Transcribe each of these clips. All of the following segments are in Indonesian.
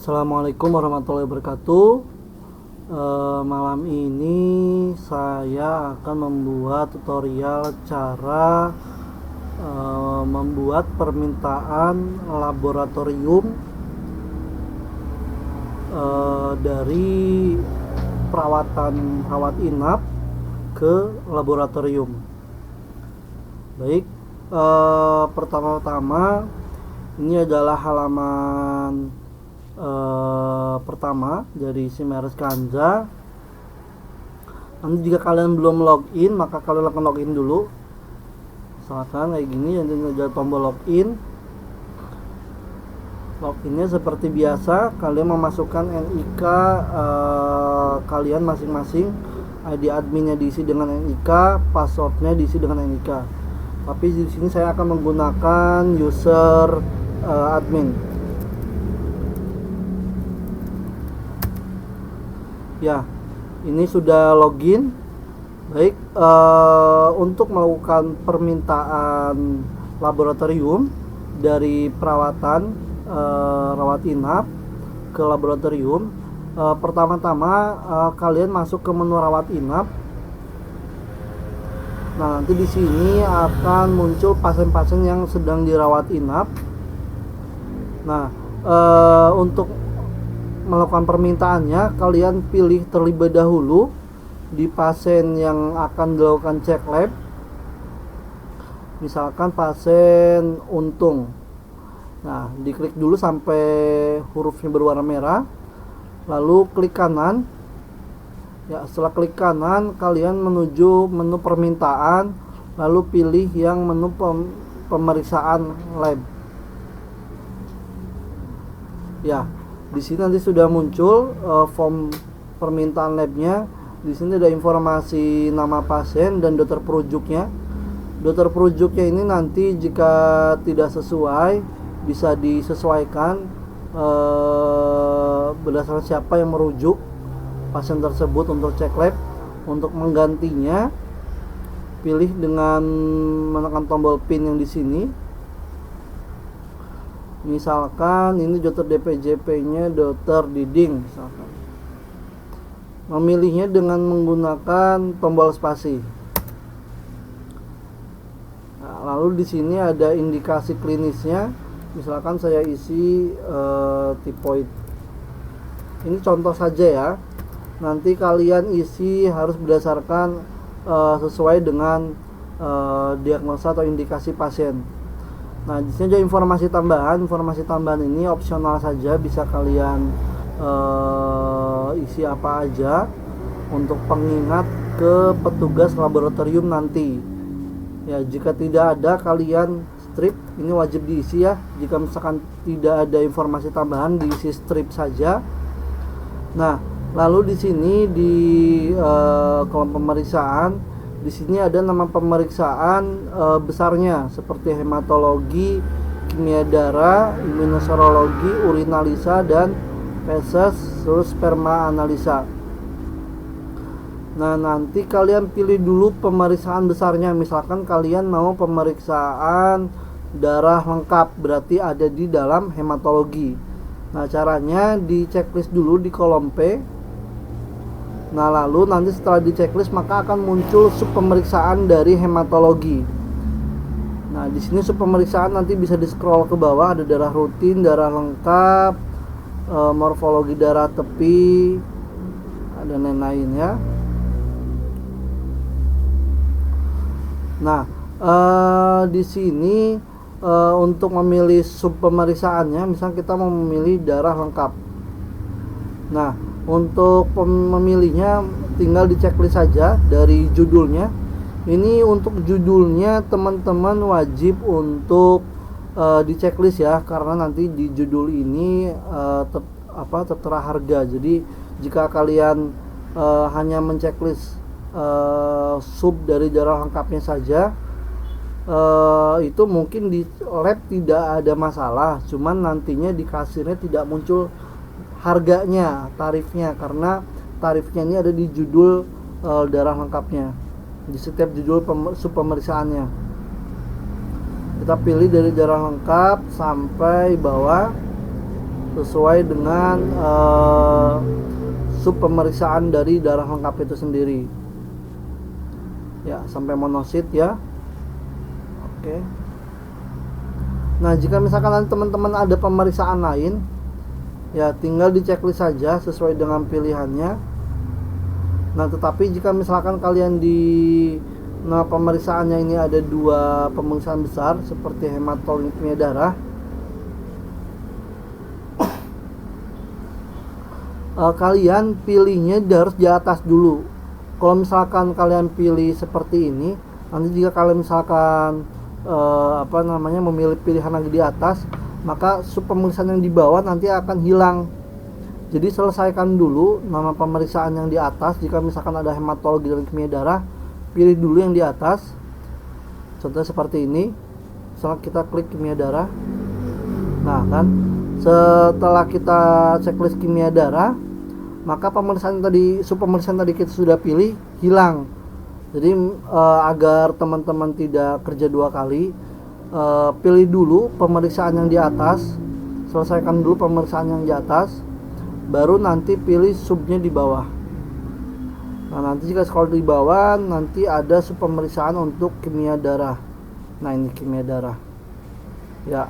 Assalamualaikum warahmatullahi wabarakatuh. Malam ini saya akan membuat tutorial cara membuat permintaan laboratorium dari perawatan rawat inap ke laboratorium. Baik, pertama-tama ini adalah halaman pertama dari Simeres Kanza. Nanti jika kalian belum login, maka kalian akan login dulu. Misalkan kayak gini, nanti ada tombol login. Loginnya seperti biasa, kalian memasukkan NIK kalian masing-masing. ID adminnya diisi dengan NIK, passwordnya diisi dengan NIK. Tapi di sini saya akan menggunakan user admin. Ya, ini sudah login. Baik, untuk melakukan permintaan laboratorium dari perawatan rawat inap ke laboratorium, pertama-tama kalian masuk ke menu rawat inap. Nah, nanti di sini akan muncul pasien-pasien yang sedang dirawat inap. Nah, untuk melakukan permintaannya, kalian pilih terlebih dahulu di pasien yang akan dilakukan cek lab. Misalkan pasien Untung. Nah, diklik dulu sampai hurufnya berwarna merah, lalu klik kanan. Ya, setelah klik kanan, kalian menuju menu permintaan, lalu pilih yang menu pemeriksaan lab. Ya, di sini nanti sudah muncul form permintaan labnya. Di sini ada informasi nama pasien dan dokter perujuknya. Dokter perujuknya ini nanti jika tidak sesuai bisa disesuaikan berdasarkan siapa yang merujuk pasien tersebut untuk cek lab. Untuk menggantinya, pilih dengan menekan tombol pin yang di sini. Misalkan ini dokter DPJP-nya dokter Diding, misalkan. Memilihnya dengan menggunakan tombol spasi. Nah, lalu di sini ada indikasi klinisnya. Misalkan saya isi tipoid. Ini contoh saja ya. Nanti kalian isi harus berdasarkan sesuai dengan diagnosa atau indikasi pasien. Nah, di sini ada informasi tambahan. Informasi tambahan ini opsional saja, bisa kalian isi apa aja untuk pengingat ke petugas laboratorium nanti. Ya, jika tidak ada, kalian strip. Ini wajib diisi ya. Jika misalkan tidak ada informasi tambahan, diisi strip saja. Nah, lalu di sini di kolom pemeriksaan, di sini ada nama pemeriksaan besarnya seperti hematologi, kimia darah, imunoserologi, urinalisa, dan feses, terus sperma analisa. Nah, nanti kalian pilih dulu pemeriksaan besarnya. Misalkan kalian mau pemeriksaan darah lengkap, berarti ada di dalam hematologi. Nah, caranya di checklist dulu di kolom P. Nah, lalu nanti setelah di checklist maka akan muncul sub pemeriksaan dari hematologi. Nah, di sini sub pemeriksaan nanti bisa di scroll ke bawah, ada darah rutin, darah lengkap, morfologi darah tepi, ada lain-lain ya. Nah, di sini untuk memilih sub pemeriksaannya, misalnya kita mau memilih darah lengkap. Nah, untuk memilihnya tinggal di checklist saja dari judulnya. Ini untuk judulnya teman-teman wajib untuk di checklist ya, karena nanti di judul ini tertera harga. Jadi jika kalian hanya menchecklist sub dari darah lengkapnya saja, itu mungkin di lab tidak ada masalah, cuman nantinya di kasirnya tidak muncul harganya, tarifnya, karena tarifnya ini ada di judul darah lengkapnya, di setiap judul sub pemeriksaannya. Kita pilih dari darah lengkap sampai bawah. sesuai dengan sub pemeriksaan dari darah lengkap itu sendiri. Ya, sampai monosit ya. Oke. Nah, jika misalkan teman-teman ada pemeriksaan lain, ya tinggal di checklist saja sesuai dengan pilihannya. Nah, tetapi jika misalkan kalian di pemeriksaannya ini ada 2 pemeriksaan besar seperti hematologi kimia darah, kalian pilihnya harus di atas dulu. Kalau misalkan kalian pilih seperti ini, nanti jika kalian misalkan memilih pilihan lagi di atas, maka sub pemeriksaan yang di bawah nanti akan hilang. Jadi selesaikan dulu nama pemeriksaan yang di atas. Jika misalkan ada hematologi dan kimia darah, pilih dulu yang di atas. Contohnya seperti ini. Misalnya kita klik kimia darah. Nah kan, setelah kita checklist kimia darah, maka pemeriksaan tadi, sub pemeriksaan tadi kita sudah pilih, hilang. Jadi agar teman-teman tidak kerja 2 kali, pilih dulu pemeriksaan yang di atas, selesaikan dulu pemeriksaan yang di atas, baru nanti pilih subnya di bawah. Nah, nanti jika scroll di bawah, nanti ada sub pemeriksaan untuk kimia darah. Nah, ini kimia darah. Ya,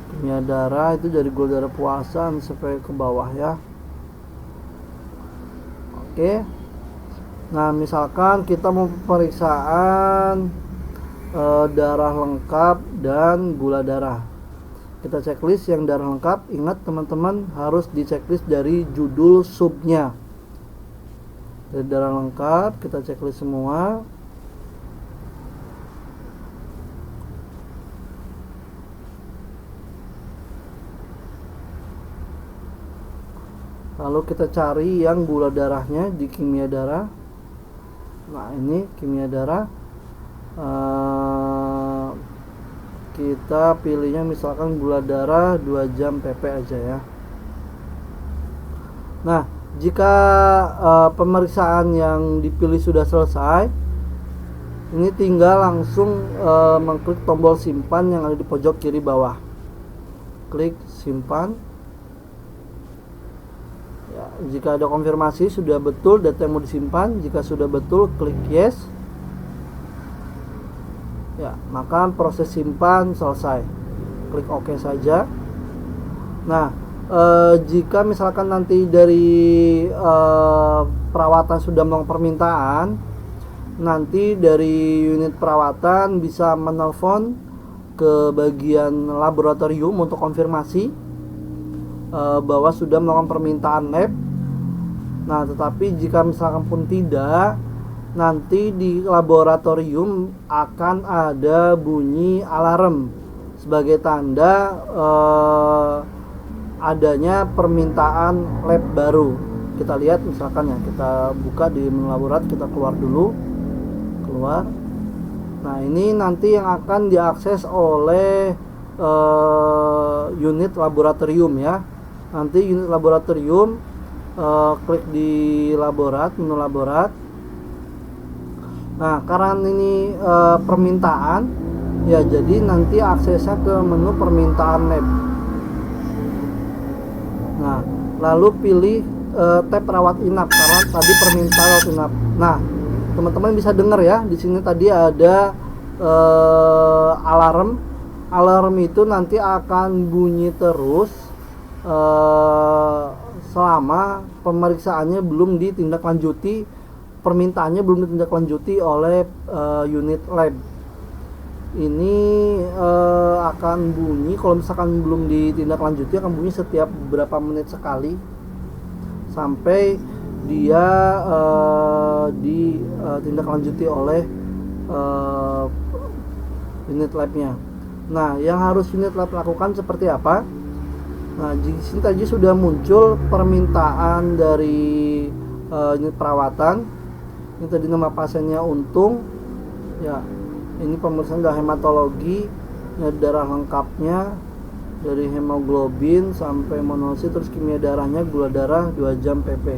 kimia darah itu dari gula darah puasan sampai ke bawah ya. Oke. Nah, misalkan kita mau pemeriksaan darah lengkap dan gula darah, kita checklist yang darah lengkap. Ingat teman-teman, harus di checklist dari judul subnya. Dari darah lengkap kita checklist semua. Lalu kita cari yang gula darahnya di kimia darah. Nah, ini kimia darah. Kita pilihnya misalkan gula darah 2 jam pp aja ya. Nah, jika pemeriksaan yang dipilih sudah selesai, ini tinggal langsung mengklik tombol simpan yang ada di pojok kiri bawah. Klik simpan. Ya, jika ada konfirmasi sudah betul data yang mau disimpan, jika sudah betul klik yes. Ya, maka proses simpan selesai. Klik OK saja. Nah, jika misalkan nanti dari perawatan sudah melakukan permintaan, nanti dari unit perawatan bisa menelpon ke bagian laboratorium untuk konfirmasi bahwa sudah melakukan permintaan lab. Nah, tetapi jika misalkan pun tidak, nanti di laboratorium akan ada bunyi alarm sebagai tanda adanya permintaan lab baru. Kita lihat misalkan ya, kita buka di menu laborat, kita keluar dulu, keluar. Nah, ini nanti yang akan diakses oleh unit laboratorium ya. Nanti unit laboratorium, klik di laborat, menu laborat. Nah, karena ini permintaan ya, jadi nanti aksesnya ke menu permintaan lab. Nah, lalu pilih tab rawat inap karena tadi permintaan rawat inap. Nah, teman-teman bisa dengar ya, di sini tadi ada alarm. Alarm itu nanti akan bunyi terus selama pemeriksaannya belum ditindaklanjuti, permintaannya belum ditindaklanjuti oleh unit lab. Ini akan bunyi, kalau misalkan belum ditindaklanjuti, akan bunyi setiap beberapa menit sekali sampai dia ditindaklanjuti oleh unit labnya. Nah, yang harus unit lab lakukan seperti apa? Nah, di sini tadi sudah muncul permintaan dari unit perawatan. Ini tadi nama pasiennya Untung. Ya, ini pemeriksaan darah hematologi, ya, darah lengkapnya dari hemoglobin sampai monosit, terus kimia darahnya gula darah 2 jam pp.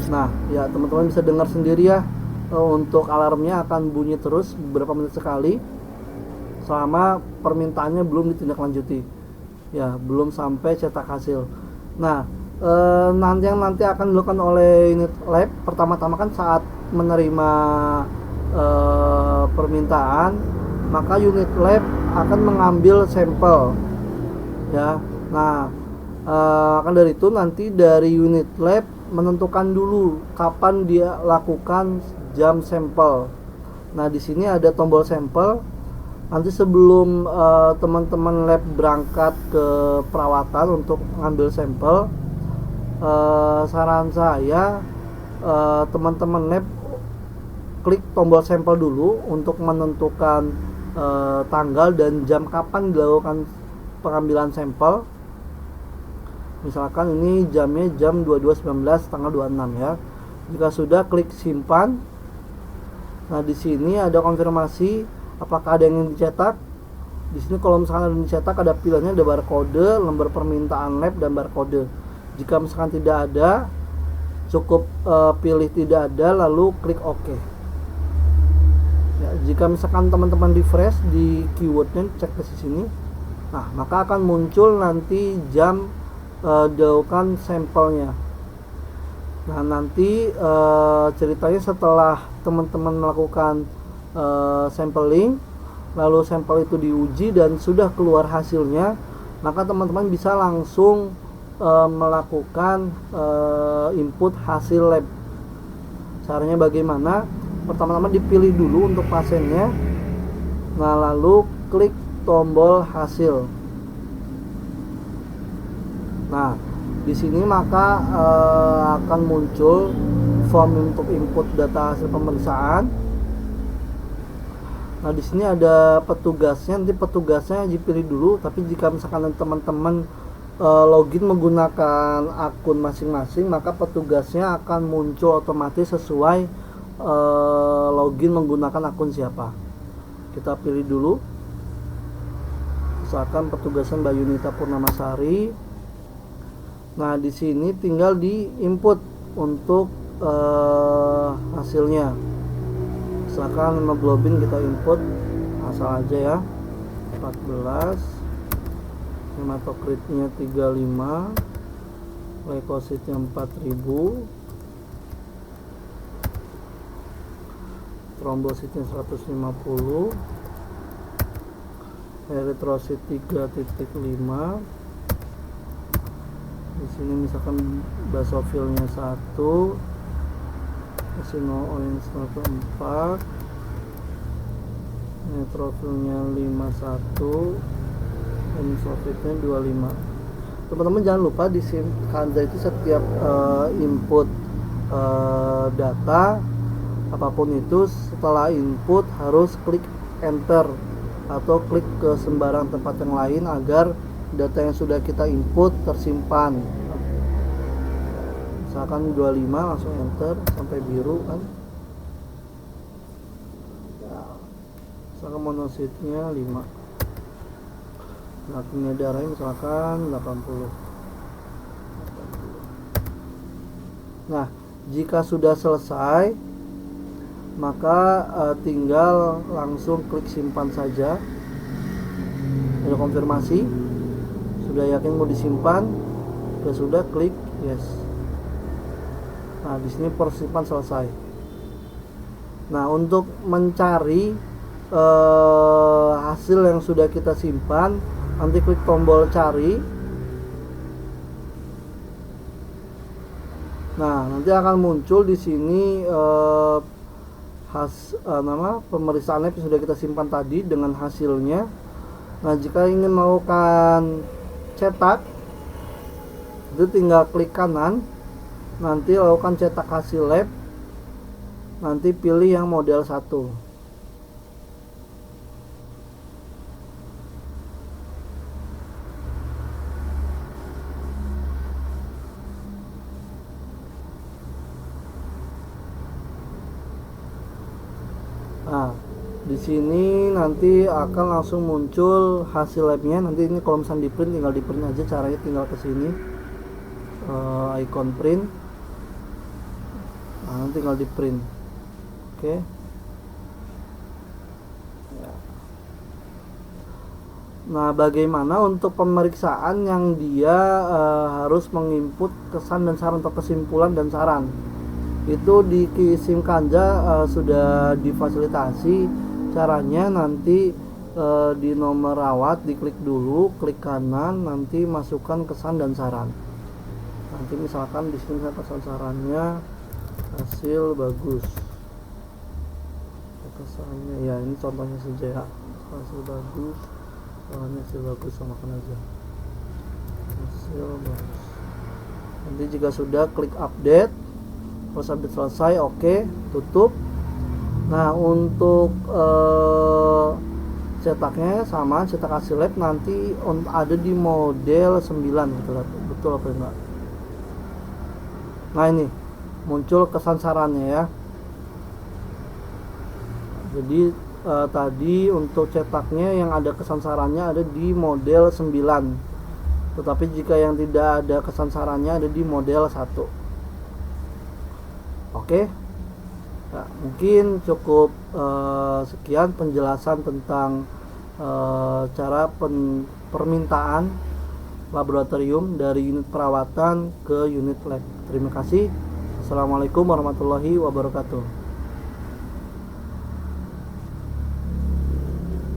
Nah, ya teman-teman bisa dengar sendiri ya, untuk alarmnya akan bunyi terus beberapa menit sekali selama permintaannya belum ditindaklanjuti. ya, belum sampai cetak hasil. Nah, nanti akan dilakukan oleh unit lab pertama-tama kan saat menerima permintaan, maka unit lab akan mengambil sampel, ya. Nah, akan dari itu nanti dari unit lab menentukan dulu kapan dia lakukan jam sampel. Nah, di sini ada tombol sampel. Nanti sebelum teman-teman lab berangkat ke perawatan untuk ngambil sampel, saran saya teman-teman lab klik tombol sampel dulu untuk menentukan tanggal dan jam kapan dilakukan pengambilan sampel. Misalkan ini jamnya jam 22.19 tanggal 26 ya. Jika sudah, klik simpan. Nah, di sini ada konfirmasi apakah ada yang ingin dicetak. Di sini kalau misalkan ada yang dicetak, ada pilihannya, ada barcode, lembar permintaan lab, dan barcode. Jika misalkan tidak ada, cukup pilih tidak ada, lalu klik OK. Ya, jika misalkan teman-teman refresh di keywordnya, cek ke sini, nah maka akan muncul nanti jam dilakukan sampelnya. Nah, nanti ceritanya setelah teman-teman melakukan sampling, lalu sampel itu diuji dan sudah keluar hasilnya, maka teman-teman bisa langsung melakukan input hasil lab. Caranya bagaimana? Pertama-tama dipilih dulu untuk pasiennya, nah lalu klik tombol hasil. Nah, di sini maka akan muncul form untuk input data hasil pemeriksaan. Nah, di sini ada petugasnya. Nanti petugasnya dipilih dulu. Tapi jika misalkan teman-teman login menggunakan akun masing-masing, maka petugasnya akan muncul otomatis sesuai login menggunakan akun siapa. Kita pilih dulu. Misalkan petugasnya Mbak Yunita Purnamasari. Nah, di sini tinggal di input untuk hasilnya. Misalkan hemoglobin kita input asal aja ya, 14, hematokritnya 35, leukositnya 4000, trombositnya 150, eritrosit 3.5. Di sini misalkan basofilnya 1, eosinophilnya 4, neutrofilnya 51, eosinophilnya 25. Teman-teman jangan lupa di Kanda itu setiap input data apapun itu, setelah input harus klik enter atau klik ke sembarang tempat yang lain agar data yang sudah kita input tersimpan. Misalkan 25, langsung enter sampai biru kan. Misalkan monositnya 5, lakinya darahnya misalkan 80. Nah, jika sudah selesai, maka tinggal langsung klik simpan saja. Ada konfirmasi, sudah yakin mau disimpan, sudah klik yes. Nah, di sini persimpan selesai. Nah, untuk mencari hasil yang sudah kita simpan, nanti klik tombol cari. Nah, nanti akan muncul di sini nama pemeriksaan lab yang sudah kita simpan tadi dengan hasilnya. Nah, jika ingin melakukan cetak, itu tinggal klik kanan, nanti lakukan cetak hasil lab, nanti pilih yang model 1. Nah, di sini nanti akan langsung muncul hasil labnya. Nanti ini kalau misalnya di print, tinggal di print aja. Caranya tinggal ke sini, icon print. Nah, nanti tinggal di print. Oke. Nah, bagaimana untuk pemeriksaan yang dia harus menginput kesan dan saran atau kesimpulan dan saran? Itu di Sim Kanja sudah difasilitasi. Caranya nanti di nomor rawat diklik dulu, klik kanan, nanti masukkan kesan dan saran. Nanti misalkan di sini kesan sarannya hasil bagus. Kesannya ya ini contohnya saja ya. Hasil bagus. Hasil bagus samakan aja. Hasil bagus. Nanti jika sudah klik update. Pas update selesai, oke, tutup. Nah, untuk cetaknya sama, cetak hasil lab nanti ada di model 9, betul apa enggak? Nah, ini muncul kesan sarannya ya. Jadi tadi untuk cetaknya yang ada kesan sarannya ada di model 9. Tetapi jika yang tidak ada kesan sarannya ada di model 1. Oke. Nah, mungkin cukup sekian penjelasan tentang cara permintaan laboratorium dari unit perawatan ke unit lab. Terima kasih. Assalamualaikum warahmatullahi wabarakatuh.